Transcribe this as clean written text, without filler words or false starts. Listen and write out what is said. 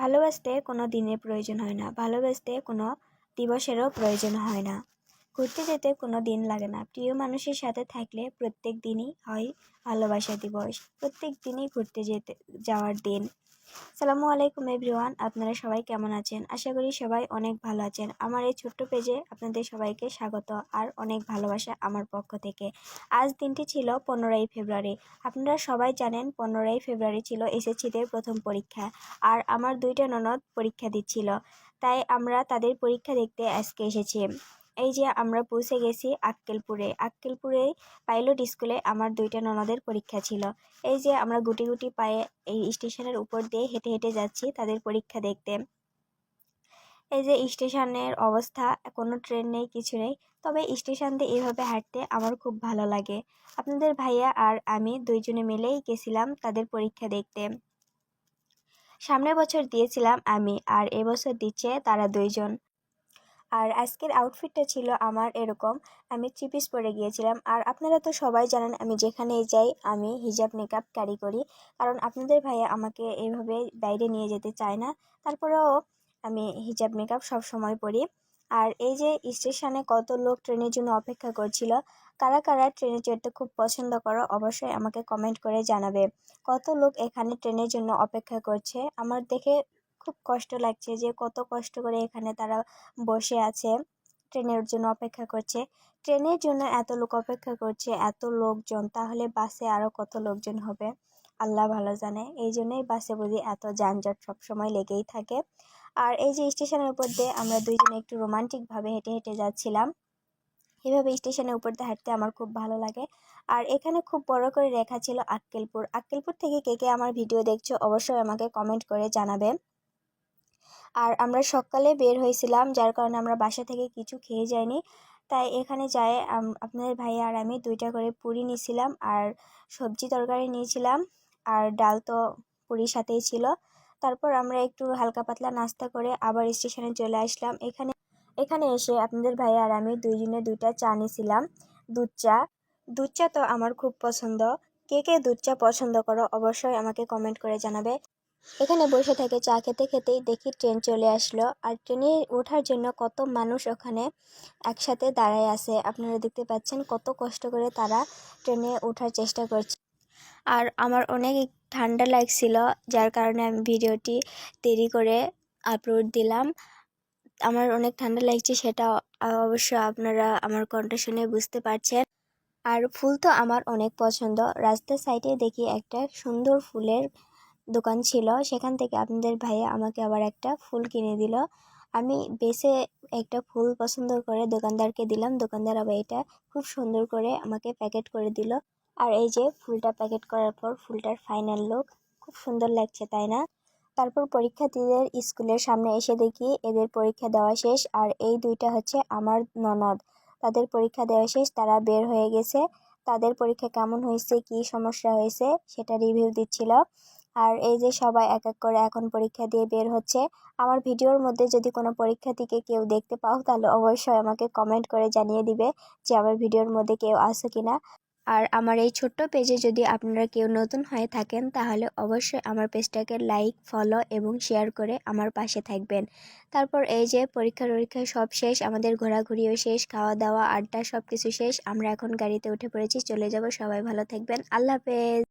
ভালোবাসতে কোনো দিনের প্রয়োজন হয় না, ভালোবাসতে কোনো দিবসেরও প্রয়োজন হয় না, ঘুরতে যেতে কোনো দিন লাগে না। প্রিয় মানুষের সাথে থাকলে প্রত্যেক দিনই হয় ভালোবাসা দিবস, প্রত্যেক দিনই ঘুরতে যাওয়ার দিন। আসসালামু আলাইকুম এভরিওয়ান, আপনারা সবাই কেমন আছেন? আশা করি সবাই অনেক ভালো আছেন। আমার এই ছোট্ট পেজে আপনাদের সবাইকে স্বাগত আর অনেক ভালোবাসা আমার পক্ষ থেকে। আজ দিনটি ছিল 15ই ফেব্রুয়ারি। আপনারা সবাই জানেন 15ই ফেব্রুয়ারি ছিল এসএসসিদের প্রথম পরীক্ষা, আর আমার দুইটা ননদ পরীক্ষা দিচ্ছিল, তাই আমরা তাদের পরীক্ষা দেখতে আজকে এসেছি। এই যে আমরা পৌঁছে গেছি আক্কেলপুরে পাইলট স্কুলে আমার দুইটা ননদের পরীক্ষা ছিল। এই যে আমরা গুটি গুটি পায়ে এই স্টেশনের উপর দিয়ে হেঁটে হেঁটে যাচ্ছি তাদের পরীক্ষা দেখতে। এই যে স্টেশনের অবস্থা, কোনো ট্রেন নেই, কিছু নেই, তবে স্টেশন দিয়ে এভাবে হাঁটতে আমার খুব ভালো লাগে। আপনাদের ভাইয়া আর আমি দুইজনে মিলেই গেছিলাম তাদের পরীক্ষা দেখতে। সামনের বছর দিয়েছিলাম আমি, আর এবছর দিচ্ছে তারা দুইজন। আর আজকের আউটফিটটা ছিল আমার এরকম, আমি 3 পিস পরে গিয়েছিলাম। আর আপনারা তো সবাই জানেন আমি যেখানেই যাই আমি হিজাব মেকআপ ক্যারি করি, কারণ আপনাদের ভাইয়া আমাকে এইভাবে বাইরে নিয়ে যেতে চায় না, তারপরেও আমি হিজাব মেকআপ সব সময় পরি। আর এই যে স্টেশনে কত লোক ট্রেনের জন্য অপেক্ষা করছিল, কারা কারা ট্রেনে চড়তে খুব পছন্দ করো অবশ্যই আমাকে কমেন্ট করে জানাবে। কত লোক এখানে ট্রেনের জন্য অপেক্ষা করছে, আমার দেখে খুব কষ্ট লাগছে যে কত কষ্ট করে এখানে তারা বসে আছে, ট্রেনের জন্য অপেক্ষা করছে। ট্রেনের জন্য এত লোক অপেক্ষা করছে, এত লোকজন, তাহলে বাসে আরও কত লোকজন হবে আল্লাহ ভালো জানে। এই জন্যই বাসে বুঝি এত যানজট সবসময় লেগেই থাকে। আর এই যে স্টেশনের উপর দিয়ে আমরা দুইজনে একটু রোমান্টিকভাবে হেঁটে হেঁটে যাচ্ছিলাম। এভাবে স্টেশনের উপর দিয়ে হাঁটতে আমার খুব ভালো লাগে। আর এখানে খুব বড় করে লেখা ছিল আক্কেলপুর থেকে কে কে আমার ভিডিও দেখছো অবশ্যই আমাকে কমেন্ট করে জানাবে। আর আমরা সকালে বের হয়েছিলাম, যার কারণে আমরা বাসা থেকে কিছু খেয়ে যাইনি, তাই এখানে যাই আপনাদের ভাইয়া আর আমি 2টা করে পুরি নিয়েছিলাম, আর সবজি তরকারি নিয়েছিলাম, আর ডাল তো পুরির সাথেই ছিল। তারপর আমরা একটু হালকা পাতলা নাস্তা করে আবার স্টেশনে চলে আসলাম। এখানে এসে আপনাদের ভাইয়া আর আমি দুইজনে 2টা চা নিয়েছিলাম, দুধ চা তো আমার খুব পছন্দ। কে কে দুধ চা পছন্দ করো অবশ্যই আমাকে কমেন্ট করে জানাবে। এখানে বসে থেকে চা খেতে খেতেই দেখি ট্রেন চলে আসলো, আর ট্রেনে ওঠার জন্য কত মানুষ ওখানে একসাথে দাঁড়ায় আছে। আপনারা দেখতে পাচ্ছেন কত কষ্ট করে তারা ট্রেনে ওঠার চেষ্টা করছে। আর আমার অনেক ঠান্ডা লাগছিল, যার কারণে আমি ভিডিওটি দেরি করে আপলোড দিলাম। আমার অনেক ঠান্ডা লাগছে, সেটা অবশ্য আপনারা আমার কণ্ঠ শুনে বুঝতে পারছেন। আর ফুল তো আমার অনেক পছন্দ। রাস্তার সাইডে দেখি একটা সুন্দর ফুলের দোকান ছিল, সেখান থেকে আপনাদের ভাইয়া আমাকে আবার একটা ফুল কিনে দিল। আমি বেছে একটা ফুল পছন্দ করে দোকানদারকে দিলাম, দোকানদার আবার এটা খুব সুন্দর করে আমাকে প্যাকেট করে দিল। আর এই যে ফুলটা প্যাকেট করার পর ফুলটার ফাইনাল লুক খুব সুন্দর লাগছে, তাই না? তারপর পরীক্ষার্থীদের স্কুলের সামনে এসে দেখি এদের পরীক্ষা দেওয়া শেষ, আর এই 2টা হচ্ছে আমার ননদ, তাদের পরীক্ষা দেওয়া শেষ, তারা বের হয়ে গেছে। তাদের পরীক্ষা কেমন হয়েছে, কি সমস্যা হয়েছে সেটা রিভিউ দিচ্ছিল। আর এই যে সবাই এক এক করে এখন পরীক্ষা দিয়ে বের হচ্ছে। আমার ভিডিওর মধ্যে যদি কোনো পরীক্ষার্থীকে কেউ দেখতে পাও তাহলে অবশ্যই আমাকে কমেন্ট করে জানিয়ে দিবে যে আমার ভিডিওর মধ্যে কেউ আছে কিনা। আর আমার এই ছোট্ট পেজে যদি আপনারা কেউ নতুন হয়ে থাকেন তাহলে অবশ্যই আমার পেজটাকে লাইক, ফলো এবং শেয়ার করে আমার পাশে থাকবেন। তারপর এই যে পরীক্ষা সব শেষ, আমাদের ঘোরাঘুরিও শেষ, খাওয়া দাওয়া আড্ডা সব কিছু শেষ। আমরা এখন গাড়িতে উঠে পড়েছি, চলে যাব। সবাই ভালো থাকবেন, আল্লাহ হাফেজ।